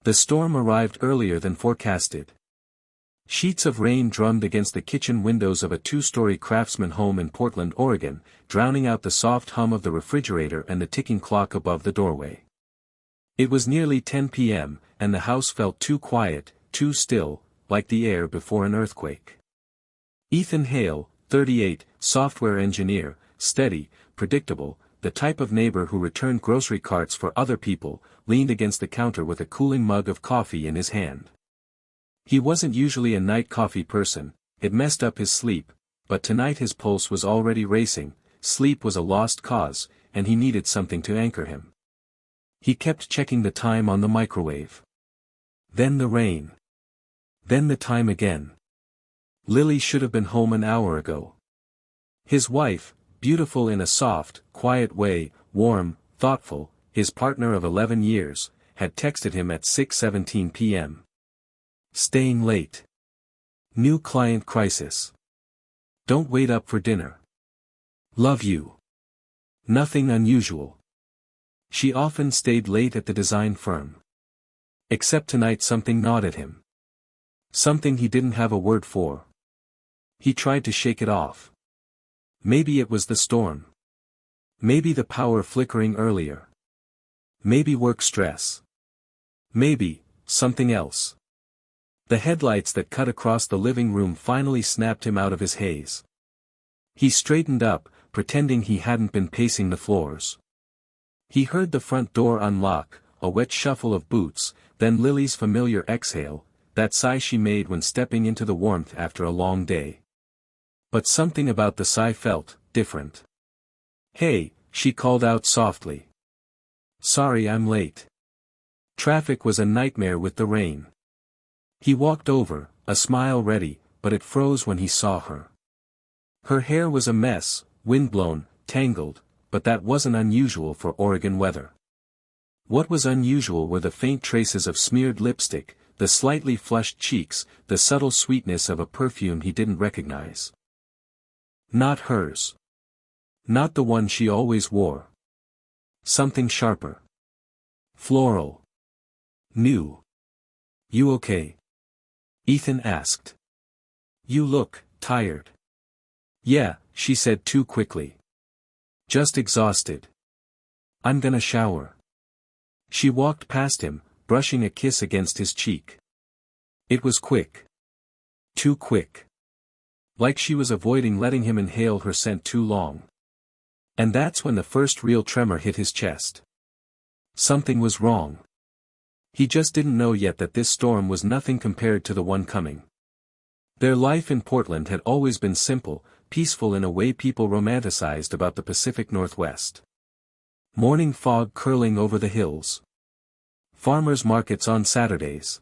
The storm arrived earlier than forecasted. Sheets of rain drummed against the kitchen windows of a two-story craftsman home in Portland, Oregon, drowning out the soft hum of the refrigerator and the ticking clock above the doorway. It was nearly 10 p.m., and the house felt too quiet, too still, like the air before an earthquake. Ethan Hale, 38, software engineer, steady, predictable, the type of neighbor who returned grocery carts for other people, leaned against the counter with a cooling mug of coffee in his hand. He wasn't usually a night coffee person, it messed up his sleep, but tonight his pulse was already racing, sleep was a lost cause, and he needed something to anchor him. He kept checking the time on the microwave. Then the rain. Then the time again. Lily should have been home an hour ago. His wife, beautiful in a soft, quiet way, warm, thoughtful, his partner of 11 years, had texted him at 6:17 p.m. Staying late. New client crisis. Don't wait up for dinner. Love you. Nothing unusual. She often stayed late at the design firm. Except tonight something gnawed at him. Something he didn't have a word for. He tried to shake it off. Maybe it was the storm. Maybe the power flickering earlier. Maybe work stress. Maybe something else. The headlights that cut across the living room finally snapped him out of his haze. He straightened up, pretending he hadn't been pacing the floors. He heard the front door unlock, a wet shuffle of boots, then Lily's familiar exhale, that sigh she made when stepping into the warmth after a long day. But something about the sigh felt different. "Hey," she called out softly. "Sorry I'm late. Traffic was a nightmare with the rain." He walked over, a smile ready, but it froze when he saw her. Her hair was a mess, windblown, tangled, but that wasn't unusual for Oregon weather. What was unusual were the faint traces of smeared lipstick, the slightly flushed cheeks, the subtle sweetness of a perfume he didn't recognize. Not hers. Not the one she always wore. Something sharper. Floral. New. "You okay?" Ethan asked. "You look tired." "Yeah," she said too quickly. "Just exhausted. I'm gonna shower." She walked past him, brushing a kiss against his cheek. It was quick. Too quick. Like she was avoiding letting him inhale her scent too long. And that's when the first real tremor hit his chest. Something was wrong. He just didn't know yet that this storm was nothing compared to the one coming. Their life in Portland had always been simple, peaceful in a way people romanticized about the Pacific Northwest. Morning fog curling over the hills. Farmers markets on Saturdays.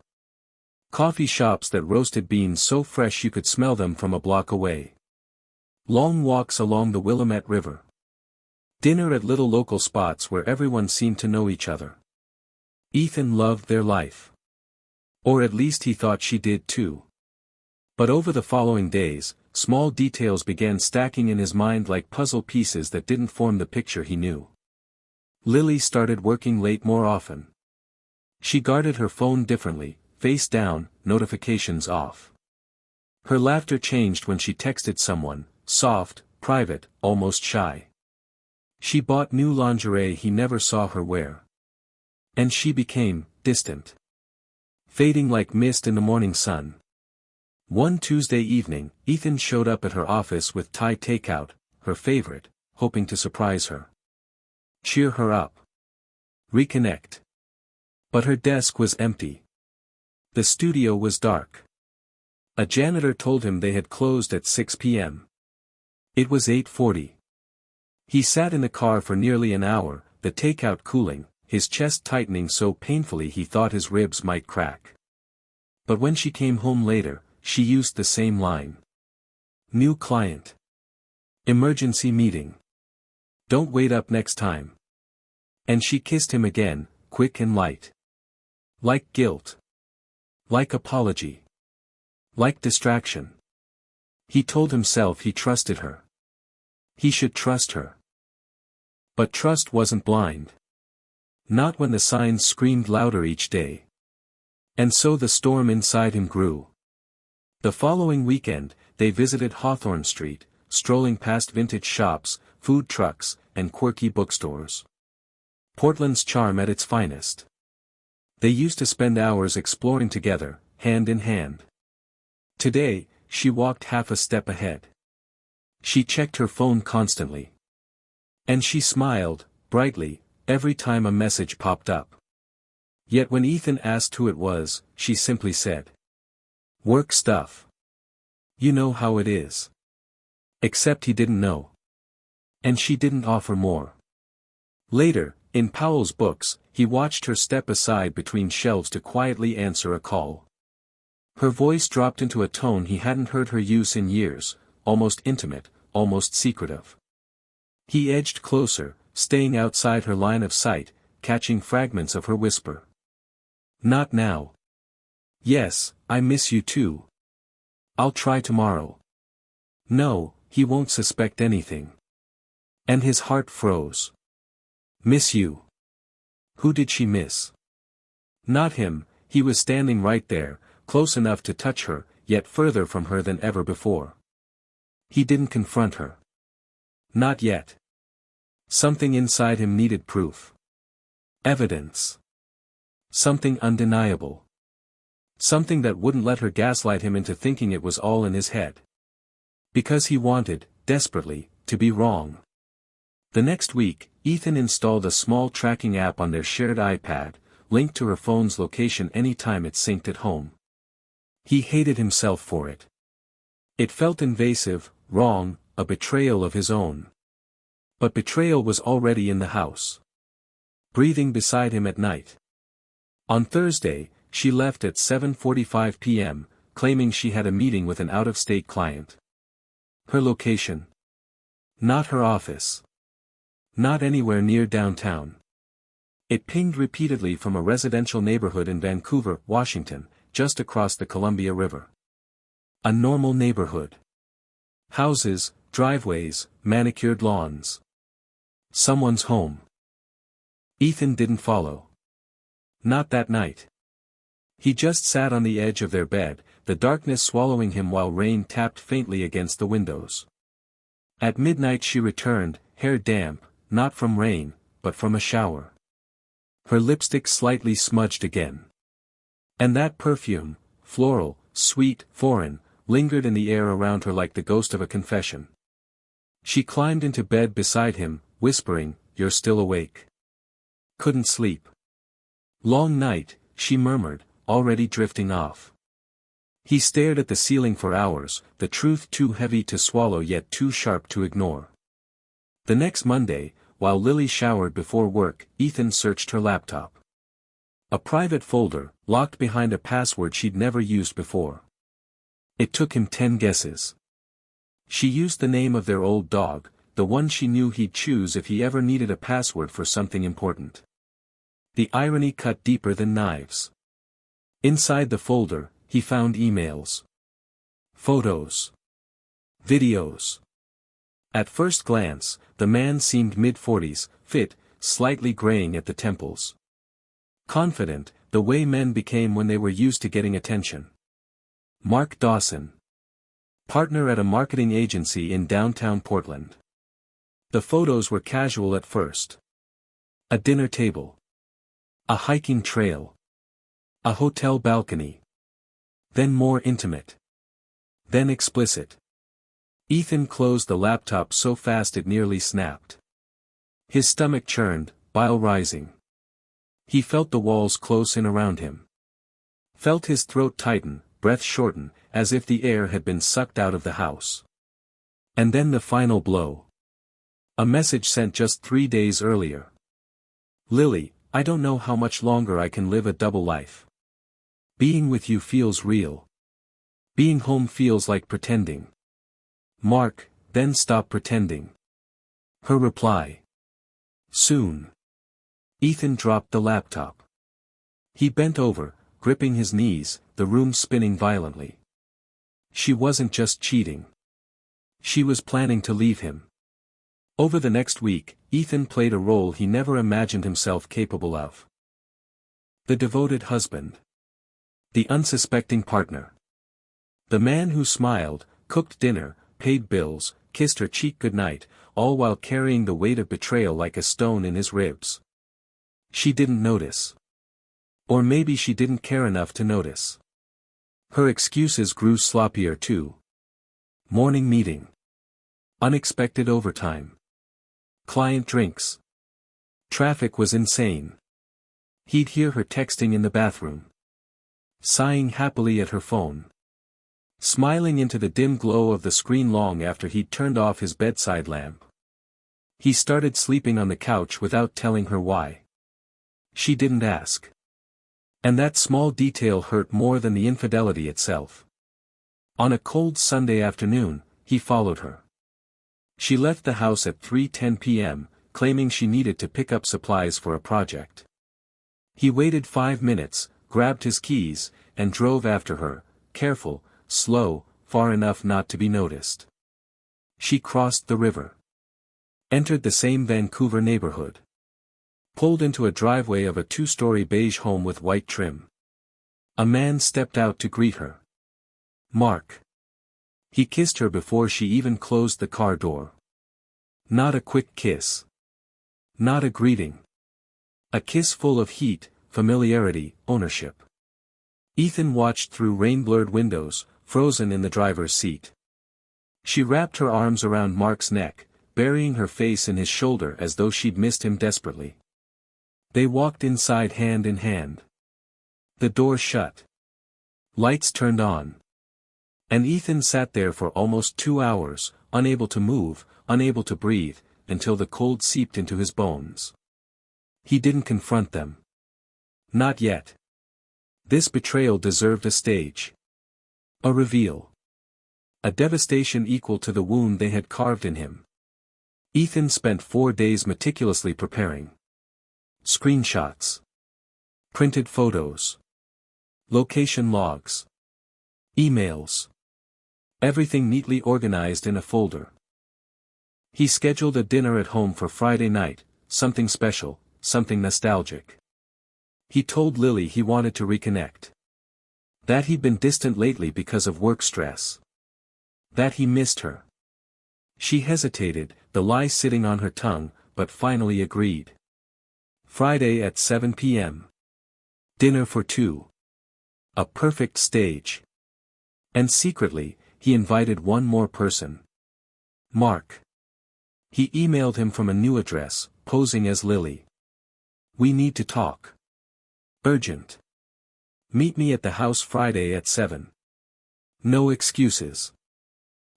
Coffee shops that roasted beans so fresh you could smell them from a block away. Long walks along the Willamette River. Dinner at little local spots where everyone seemed to know each other. Ethan loved their life. Or at least he thought she did too. But over the following days, small details began stacking in his mind like puzzle pieces that didn't form the picture he knew. Lily started working late more often. She guarded her phone differently, face down, notifications off. Her laughter changed when she texted someone, soft, private, almost shy. She bought new lingerie he never saw her wear. And she became distant. Fading like mist in the morning sun. One Tuesday evening, Ethan showed up at her office with Thai takeout, her favorite, hoping to surprise her. Cheer her up. Reconnect. But her desk was empty. The studio was dark. A janitor told him they had closed at 6 p.m. It was 8:40. He sat in the car for nearly an hour, the takeout cooling, his chest tightening so painfully he thought his ribs might crack. But when she came home later, she used the same line. New client. Emergency meeting. Don't wait up next time. And she kissed him again, quick and light. Like guilt. Like apology. Like distraction. He told himself he trusted her. He should trust her. But trust wasn't blind. Not when the signs screamed louder each day. And so the storm inside him grew. The following weekend, they visited Hawthorne Street, strolling past vintage shops, food trucks, and quirky bookstores. Portland's charm at its finest. They used to spend hours exploring together, hand in hand. Today, she walked half a step ahead. She checked her phone constantly. And she smiled, brightly, every time a message popped up. Yet when Ethan asked who it was, she simply said, "Work stuff. You know how it is." Except he didn't know. And she didn't offer more. Later, in Powell's books, he watched her step aside between shelves to quietly answer a call. Her voice dropped into a tone he hadn't heard her use in years, almost intimate, almost secretive. He edged closer, staying outside her line of sight, catching fragments of her whisper. "Not now." "Yes, I miss you too. I'll try tomorrow." "No, he won't suspect anything." And his heart froze. Miss you. Who did she miss? Not him. He was standing right there, close enough to touch her, yet further from her than ever before. He didn't confront her. Not yet. Something inside him needed proof. Evidence. Something undeniable. Something that wouldn't let her gaslight him into thinking it was all in his head. Because he wanted, desperately, to be wrong. The next week, Ethan installed a small tracking app on their shared iPad, linked to her phone's location anytime it synced at home. He hated himself for it. It felt invasive, wrong, a betrayal of his own. But betrayal was already in the house. Breathing beside him at night. On Thursday, she left at 7:45 p.m., claiming she had a meeting with an out-of-state client. Her location? Not her office. Not anywhere near downtown. It pinged repeatedly from a residential neighborhood in Vancouver, Washington, just across the Columbia River. A normal neighborhood. Houses, driveways, manicured lawns. Someone's home. Ethan didn't follow. Not that night. He just sat on the edge of their bed, the darkness swallowing him while rain tapped faintly against the windows. At midnight she returned, hair damp, not from rain, but from a shower. Her lipstick slightly smudged again. And that perfume, floral, sweet, foreign, lingered in the air around her like the ghost of a confession. She climbed into bed beside him, whispering, "You're still awake." Couldn't sleep. "Long night," she murmured, already drifting off. He stared at the ceiling for hours, the truth too heavy to swallow yet too sharp to ignore. The next Monday, while Lily showered before work, Ethan searched her laptop. A private folder, locked behind a password she'd never used before. It took him 10 guesses. She used the name of their old dog, the one she knew he'd choose if he ever needed a password for something important. The irony cut deeper than knives. Inside the folder, he found emails. Photos. Videos. At first glance, the man seemed mid-40s, fit, slightly graying at the temples. Confident, the way men became when they were used to getting attention. Mark Dawson. Partner at a marketing agency in downtown Portland. The photos were casual at first. A dinner table. A hiking trail. A hotel balcony. Then more intimate. Then explicit. Ethan closed the laptop so fast it nearly snapped. His stomach churned, bile rising. He felt the walls close in around him. Felt his throat tighten, breath shorten, as if the air had been sucked out of the house. And then the final blow. A message sent just 3 days earlier. "Lily, I don't know how much longer I can live a double life. Being with you feels real. Being home feels like pretending. Mark, then stop pretending." Her reply. Soon. Ethan dropped the laptop. He bent over, gripping his knees, the room spinning violently. She wasn't just cheating. She was planning to leave him. Over the next week, Ethan played a role he never imagined himself capable of. The devoted husband. The unsuspecting partner. The man who smiled, cooked dinner, paid bills, kissed her cheek goodnight, all while carrying the weight of betrayal like a stone in his ribs. She didn't notice. Or maybe she didn't care enough to notice. Her excuses grew sloppier too. Morning meeting. Unexpected overtime. Client drinks. Traffic was insane. He'd hear her texting in the bathroom. Sighing happily at her phone. Smiling into the dim glow of the screen long after he'd turned off his bedside lamp. He started sleeping on the couch without telling her why. She didn't ask. And that small detail hurt more than the infidelity itself. On a cold Sunday afternoon, he followed her. She left the house at 3:10 p.m., claiming she needed to pick up supplies for a project. He waited 5 minutes, grabbed his keys, and drove after her, careful, slow, far enough not to be noticed. She crossed the river. Entered the same Vancouver neighborhood. Pulled into a driveway of a 2-story beige home with white trim. A man stepped out to greet her. Mark. He kissed her before she even closed the car door. Not a quick kiss. Not a greeting. A kiss full of heat, familiarity, ownership. Ethan watched through rain-blurred windows, frozen in the driver's seat. She wrapped her arms around Mark's neck, burying her face in his shoulder as though she'd missed him desperately. They walked inside hand in hand. The door shut. Lights turned on. And Ethan sat there for almost 2 hours, unable to move, unable to breathe, until the cold seeped into his bones. He didn't confront them. Not yet. This betrayal deserved a stage. A reveal. A devastation equal to the wound they had carved in him. Ethan spent 4 days meticulously preparing. Screenshots. Printed photos. Location logs. Emails. Everything neatly organized in a folder. He scheduled a dinner at home for Friday night, something special, something nostalgic. He told Lily he wanted to reconnect. That he'd been distant lately because of work stress. That he missed her. She hesitated, the lie sitting on her tongue, but finally agreed. Friday at 7 p.m. Dinner for 2. A perfect stage. And secretly, he invited one more person. Mark. He emailed him from a new address, posing as Lily. We need to talk. Urgent. Meet me at the house Friday at 7. No excuses.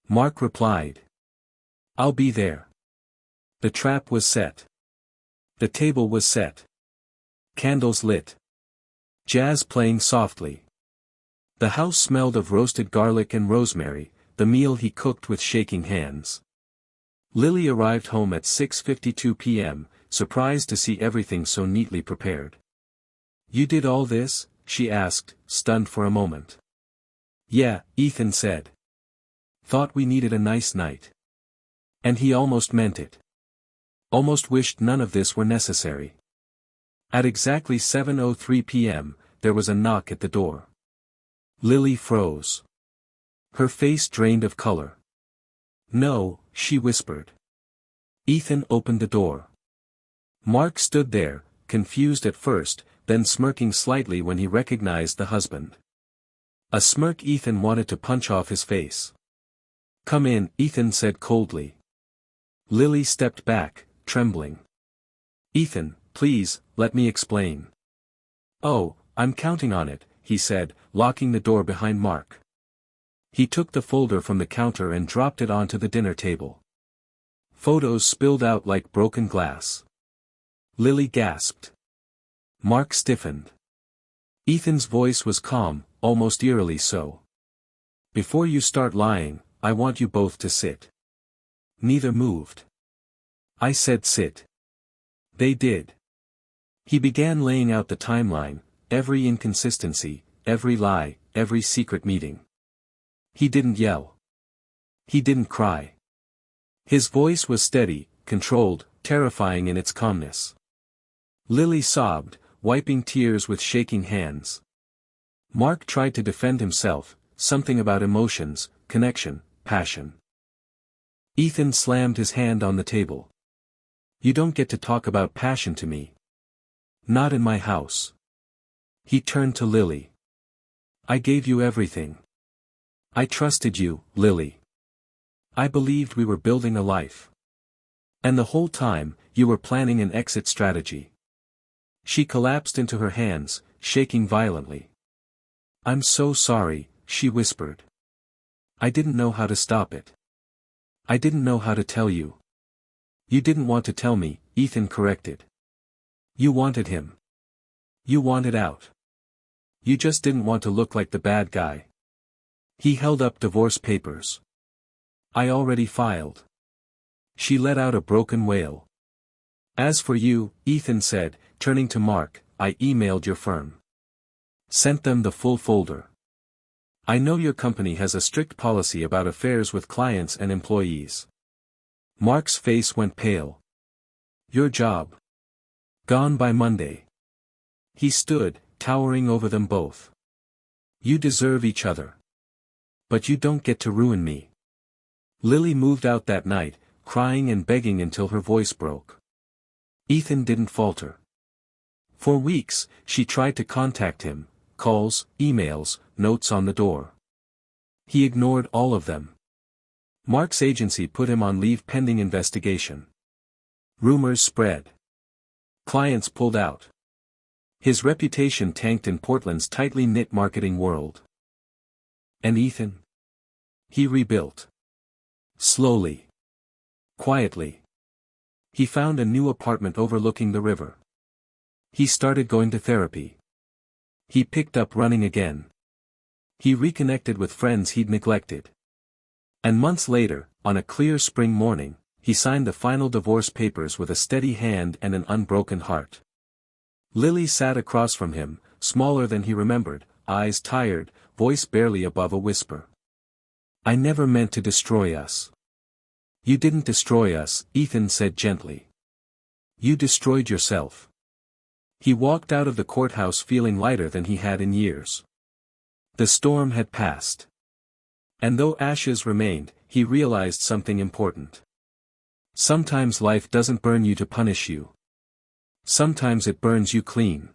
Mark replied. I'll be there. The trap was set. The table was set. Candles lit. Jazz playing softly. The house smelled of roasted garlic and rosemary, the meal he cooked with shaking hands. Lily arrived home at 6:52 p.m., surprised to see everything so neatly prepared. You did all this? She asked, stunned for a moment. Yeah, Ethan said. Thought we needed a nice night. And he almost meant it. Almost wished none of this were necessary. At exactly 7:03 p.m., there was a knock at the door. Lily froze. Her face drained of color. No, she whispered. Ethan opened the door. Mark stood there, confused at first, then smirking slightly when he recognized the husband. A smirk Ethan wanted to punch off his face. Come in, Ethan said coldly. Lily stepped back, trembling. Ethan, please, let me explain. Oh, I'm counting on it, he said, locking the door behind Mark. He took the folder from the counter and dropped it onto the dinner table. Photos spilled out like broken glass. Lily gasped. Mark stiffened. Ethan's voice was calm, almost eerily so. Before you start lying, I want you both to sit. Neither moved. I said sit. They did. He began laying out the timeline, every inconsistency, every lie, every secret meeting. He didn't yell. He didn't cry. His voice was steady, controlled, terrifying in its calmness. Lily sobbed, wiping tears with shaking hands. Mark tried to defend himself, something about emotions, connection, passion. Ethan slammed his hand on the table. You don't get to talk about passion to me. Not in my house. He turned to Lily. I gave you everything. I trusted you, Lily. I believed we were building a life. And the whole time, you were planning an exit strategy. She collapsed into her hands, shaking violently. I'm so sorry, she whispered. I didn't know how to stop it. I didn't know how to tell you. You didn't want to tell me, Ethan corrected. You wanted him. You wanted out. You just didn't want to look like the bad guy. He held up divorce papers. I already filed. She let out a broken wail. As for you, Ethan said, turning to Mark, I emailed your firm. Sent them the full folder. I know your company has a strict policy about affairs with clients and employees. Mark's face went pale. Your job. Gone by Monday. He stood, towering over them both. You deserve each other. But you don't get to ruin me. Lily moved out that night, crying and begging until her voice broke. Ethan didn't falter. For weeks, she tried to contact him, calls, emails, notes on the door. He ignored all of them. Mark's agency put him on leave pending investigation. Rumors spread. Clients pulled out. His reputation tanked in Portland's tightly knit marketing world. And Ethan? He rebuilt. Slowly. Quietly. He found a new apartment overlooking the river. He started going to therapy. He picked up running again. He reconnected with friends he'd neglected. And months later, on a clear spring morning, he signed the final divorce papers with a steady hand and an unbroken heart. Lily sat across from him, smaller than he remembered, eyes tired, voice barely above a whisper. I never meant to destroy us. You didn't destroy us, Ethan said gently. You destroyed yourself. He walked out of the courthouse feeling lighter than he had in years. The storm had passed. And though ashes remained, he realized something important. Sometimes life doesn't burn you to punish you. Sometimes it burns you clean.